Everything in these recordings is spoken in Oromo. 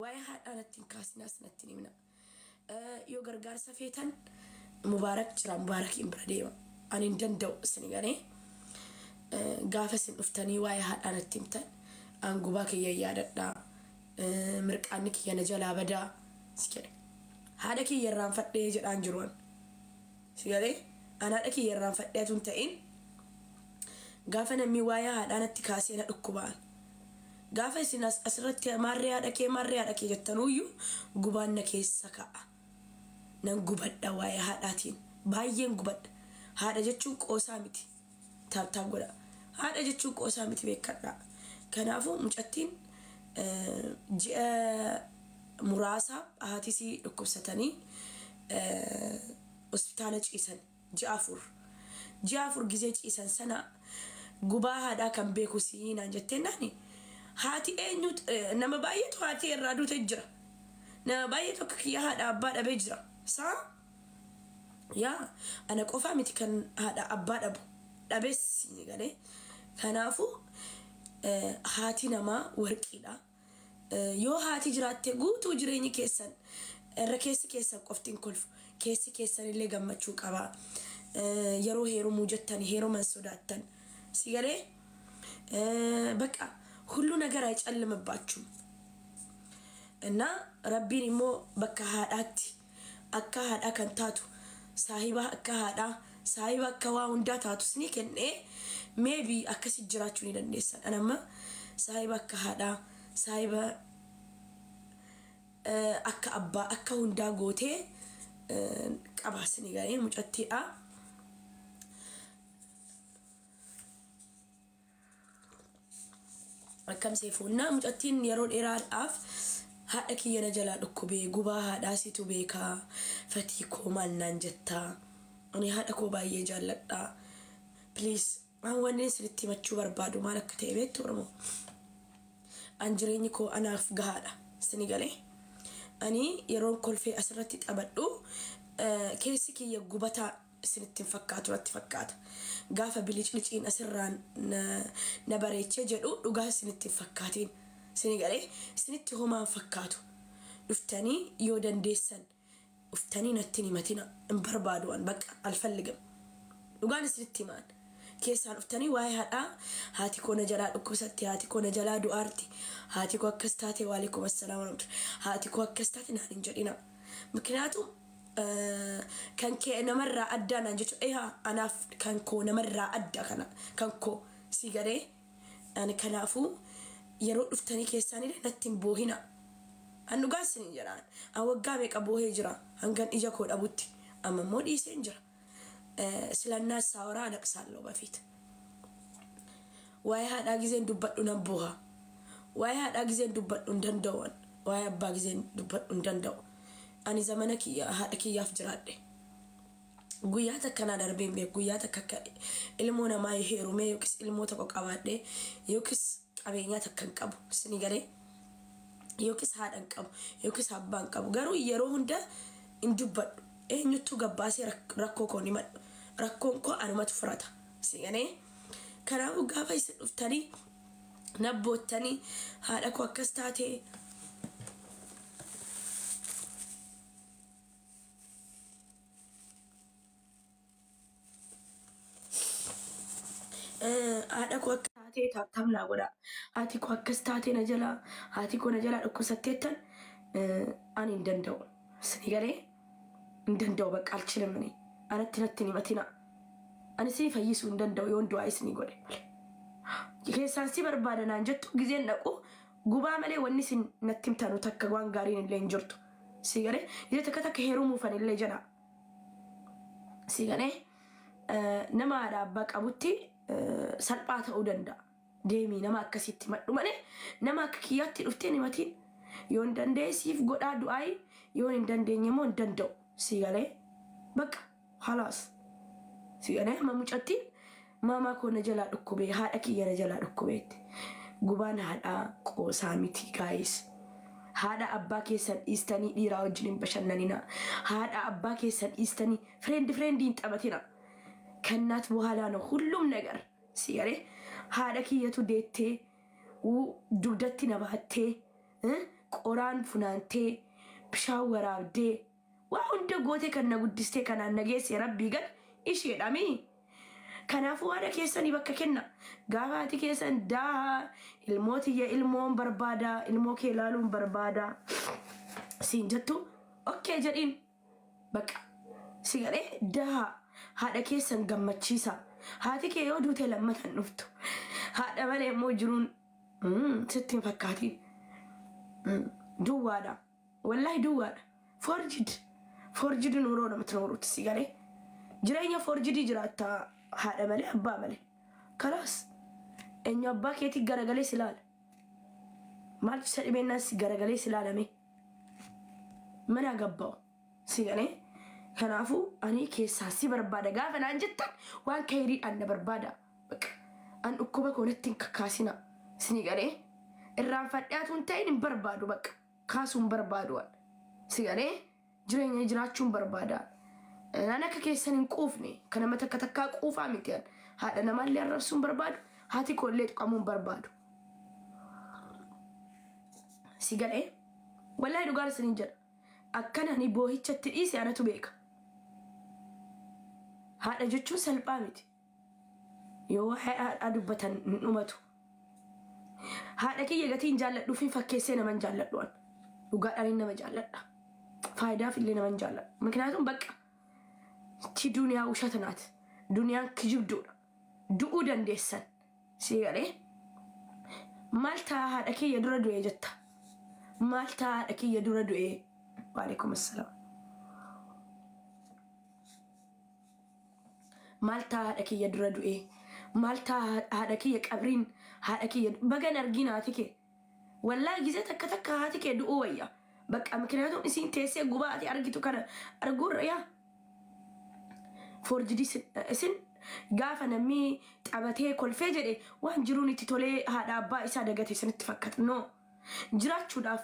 واي حد أنا تنكاس ناس نتني منا يو غرغار سفيتن مبارك جرا مبارك إمبرديو أنا ندندو سنغاني غافسن أفتني واي حد أنا تمتن أنغوباك ييادة مرك أنك ينجلا بدا سكري هذا كي يرام فتى جد أنجرون سكري أنا أكيد يرام فتى تنتين غافنا مي واي حد أنا تكاسي أنا أكوبان gaafa isin asirratti marriyaadha jettanuuyyu gubaanna keessa ka'a nan gubadha waa'ee haadhaatiin baay'een gubadha haadha jechuun qoosaa miti taabtaab godha haadha jechuun qoosaa miti beekadha kanaafuu mucattiin ji'a muraasa haatisii dhukkubsatanii hospitaala ciisan ji'a afur gizee ciisan sana gubaa haadhaa kan beeku siinaan jettee naani هاتي أنيوت نما بايت هاتي الرادو تجرا نما بايت وكيا هذا أباد أبجرا صح يا أنا كوفا متى كان هذا أباد أبو أبس يعني كنافو هاتي نما وركيلا يو هاتي جرات تقول توجريني كيسن الركيس كيسن كفتين كلف كيسن اللي جمع تشوك أبا يرو هيرو موجتان هيرو من سوداتن سيجاري بكا كلنا نجرا يتعلم بباتشو إن ربي مو بكهات أكهات أكنتاتو صاحبه أكهات صاحبه كواون داتاتو سنيك إن maybe أكسي جراتوني للناس أنا ما صاحبه أكهات صاحبه أكأبا أكون داغوتي كاباسني جاي مجتئة كم سيفونا مجتين يرون إيران أف هاك ينجلا ركوبي جوبا هذا سيتو بيكا فتيكو من ننجتا أني هذا كوبا يجلدا بليز هو الناس اللي تمشوا بربادو مالك كتيبت تورمو أنجريني كو أنا في جهادا سنغالي أني يرون كل في أسرتي تقبلوا كيسي كي يجوبتا سنتين فكات ورات فكات قافة بليش إن أسران نبريتش جدو وقاه سنتين فكاتين سنغالي سنتي هما فكاتو افتاني يودن ديسن افتاني نتني متنا مبربادوان بك الفلقم وقال سنتي مان كيسان افتاني واي هاتي كون جلال اكوستي هاتي كون جلال دو ارتي هاتي كو اكستاتي وعليكم السلام ورحمة هاتي كو اكستاتي نحن جرينا مكناتو كان كأنه مرة أدى نجت إيها أنا كان كون مرة أدى كان كو سيجاري أنا كنافو يروح فتاني كيساني نتيم بوهنا أنو قاسني جران أو قامك أبوه جرا هنكن إجا كود أبوتي أما مود يسنجر سلنا ساورا نقصان لو بفيت واي هاد أجزين دبت ونبوها واي هاد أجزين دبت وندندوان واي أبا أجزين دبت وندندو أنا زمانك يا هاد كي يفجرادي قوياتك كان دربين بي قوياتك ilmoona ma heeru me yokis ilmoota ko qabaadhe yokis qabeenyaata kan qabu sini gare yokis haadhan qabu yokis abbaan qabu garuu yeroo hunda indubbadhu eenyutu gabbaasee rakkoo koo ni madhu rakkoon koo anumatu furata sigane kanaafuu gaafa isin dhuftanii nabboottanii haadha koo akkas taatee هذا كوا كستاتي تامنا ولا هاتي كوا كستاتي نجلا هاتي كوا نجلا أكوستيتن أنا ندندو سنيجري ندندو بق ألشلمني أنا تنتني متنا أنا سيف يسون ندندو يون دواي سنيجري كيسان سيبر بارنا نجت جزين نقو جوبا ملي ونيس نتيم تانو تكوان قارين اللي نجرتو سيجري إذا تكتك هيرو مفن اللي جنا سيجري نما على بق أبوتي سلبات أودندا ديمي نما كسيت مدمنه نما كيات الأفتين متين يون دندي سيف قد أدوي يون دندي نمون دندو سيغالي بك خلاص سيغالي ما مجتين ما كون جلال ركوبي هاد أكيد جلال ركوبيت قبان هذا قوسامتي guys هذا أباكي سن إستني ديراو جلين بشنانينا هذا أباكي سن إستني فريند انت أبتنا كنات بوهالانو كلهم نجر سيارة هذا كي يتوديته ودودتي نباتة qoraan funaantee bishaan waraabdee waa hunda goote kan na guddistee kanaan nageesse rabbii gad isheedhami. Kanaafuu haadha keessanii bakka kenna. Gaafa haati keessan daa ilmootiyya ilmoon barbaada ilmoo kee ilaaluun barbaada siin jettu okkee jedhiin bakka si galee daa haadha keessan gammachiisa. Haati kee yoo duute lammatan dhuftu haadha malee immoo jiruun sittiin fakkaatiin duwwaadha wallahi duwwaadha. Forjid nuuroo namatti nooruutti si galee jireenya forjidii jiraata haadha malee abbaa malee kalaas eenyu abbaa keetii garagalee si ilaala maal isa dhibeenaan si garagalee si ilaalame mana gabba'u si galee. Kanaafuu ani keessaa si barbaada gaafa naan jettan waan khayriidhaan na barbaada bakka an dhukkuba koonatti hin kakkaasina si galee irraanfadhaatuun ta'in hin barbaadu bakka kaasuun barbaadu si galee jireenya jiraachuun barbaada. Naan akka keessan hin quufne kana mata akka takkaa quufaa miti haadha namaallee arrabsuun barbaadu haati koollee tuqamuun barbaadu si galee. Wallahi dhugaan isiniin jedha akkana ni boohichatti dhiise anatu beeka. Haadha jechuun salphaa miti yoo haadha dubbatan hin dhumatu. Haadha kiyya gatiin jaalladhuufiin fakkeessee naman jaalladhuan dhugaadhaan nama jaalladha faayidaaf illee naman jaalladha. Miknyaatuun bakka ti duniyaa ushata duniyaan kijibduudha du'uu dandeessan si galee. Maal ta'a haadha kiyya dura du'ee jetta maal ta'a haadha kiyya dura du'ee. Waalaikum assalam. Maal ta'a haadha kiyya dura du'ee maal ta'a haadha kiyya qabriin haadha kiyya bagan argina haati kee wallahi gizee takka takka haati kee du'uu wayya bakka. Miknyaatuun isiin teessee gubaa ati argitu kana arguurra yaa forjidii isin gaafa namni qabatee kolfee jedhe waan jiruun itti tolee haadha abbaa isaa dagate isinitti fakkaata. No jiraachuudhaaf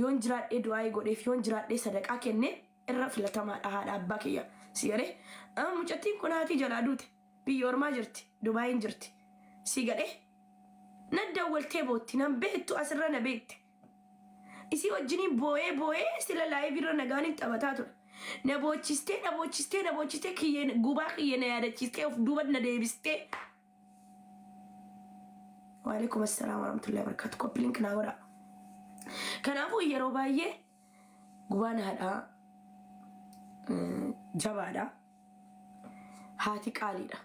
yoon jiraadhee du'aa godheef yoon jiraadhee sadaqaa kenne irra filatamaadha haadha abbaa kiyya si galee. Mucattiin kun haati jalaa duute biyya ormaa jirti Dubaayin jirti si galee. Na dawwaltee bootti nan beektu asirra na beekte isii wajjiniin boo'ee sila laayee birra nagaaniin taphataa ture. Na boochistee kiyyeen gubaa kiyyeen yaadachistee of duuba na deebistee. Waalaikum assalaam warahmatullahi wabarakatuh. Koppiliin naa godhaa. Kanaafuu yeroo baay'ee gubaan haadhaa jabaadha. Haati qaaliidha.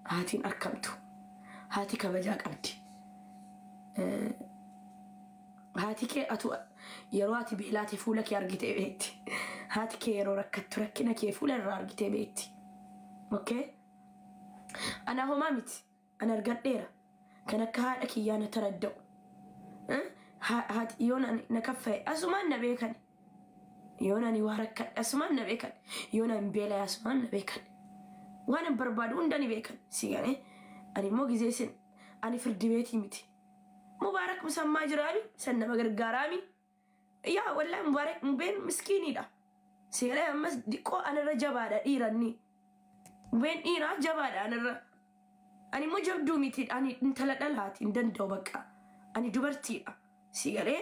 Haatiin arkamtu. Haati kabajaa qabdi. Haati kee atu yeroo ati beelaati fuula kee argitee beekti. Haati kee yeroo rakkattu rakkina kee fuula irraa argitee beekti. Okay? Ana homaa miti. Ana argadheera. Kan akka haadha kiyyaa na taradda'u. Haati yoon ani na kaffa'e asumaan na beekan. Yoon ani waa rakkadhe asumaan na beekan. Yoon ani beela'e asumaan na beekan. Waan an barbaadu hunda ni beekan si galee. Ani immoo gizee sin ani firdi beetii miti. Mubaarak musammaa jiraami san nama gargaaraami. Yaa wallahi mubaarak mubeen miskiiniidha si galee. Ammas diqqoo anarra jabaadha dhiiranni mubeen dhiiraa jabaadha anarra. Ani immoo jabduu miti ani intala dhalaati hin danda'u bakka ani dubartiidha si galee.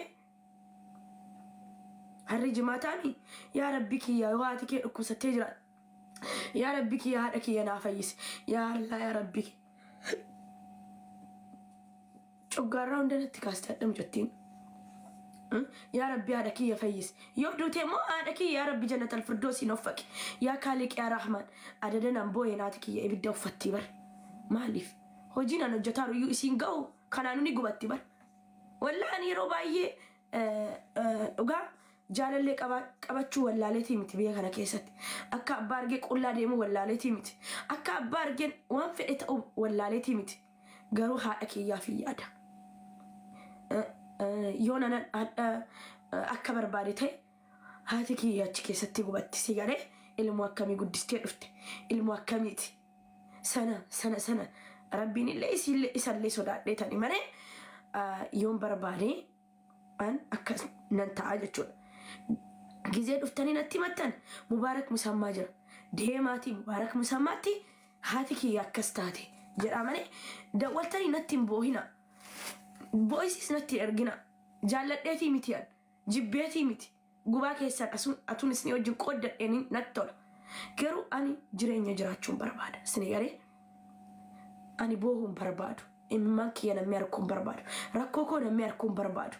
Harri jimaataani yaa rabbi kiyya yoo haati kee dhukkubsattee jiraat yaa rabbi kiyya haadha kiyya naa fayyisi yaa Allah yaa rabbi coggaarraa hundanatti kaastee adda mucattiin. Yaa rabbi haadha kiyya fayyisi yoo duute immoo haadha kiyya yaa rabbi jannatal firdoosi noffaqi yaa kaaliq yaa rahman adadan amboo'ee naati kiyya ibidda uffattii bar. Maaliif hojiin an hojjetaaru iyyuu isiin ga'u kanaanu ni gubatti bar. Wallahi yeroo baay'ee dhugaa jaalallee qabachuu wallaaleetii miti biyya kana keessatti. Akka abbaa argee qullaa deemuu wallaaleetii miti. Akka abbaa argeen waan fedhe ta'u wallaaleetii miti. Garuu haadha kiyyaaf yaada. Yoon anan akka barbaade ta'e haati kiyya achi keessatti gubatti si galee. Ilmoo akkamii guddistee dhufte ilmoo akkamiiti. Sana rabbiin illee isallee sodaadhee tani malee yoon barbaade an akkas nan ta'a jechuudha. Gizee dhuftanii natti mattan mubaarak musammaa jira deemaatii mubaarak musammaatti haati kiyya akkas taate jedha malee dawwaltanii natti hin boohina. Boo'isis natti ergina jaalladheetii miti an جبيتي متي قباك يسان أتون سني وجن قدر إني نتطلع كرو أني جرين يجراتشون برباد سنيغالي أني بوهم بربادو إمانكي أنا ميركم بربادو راكوكو أنا ميركم بربادو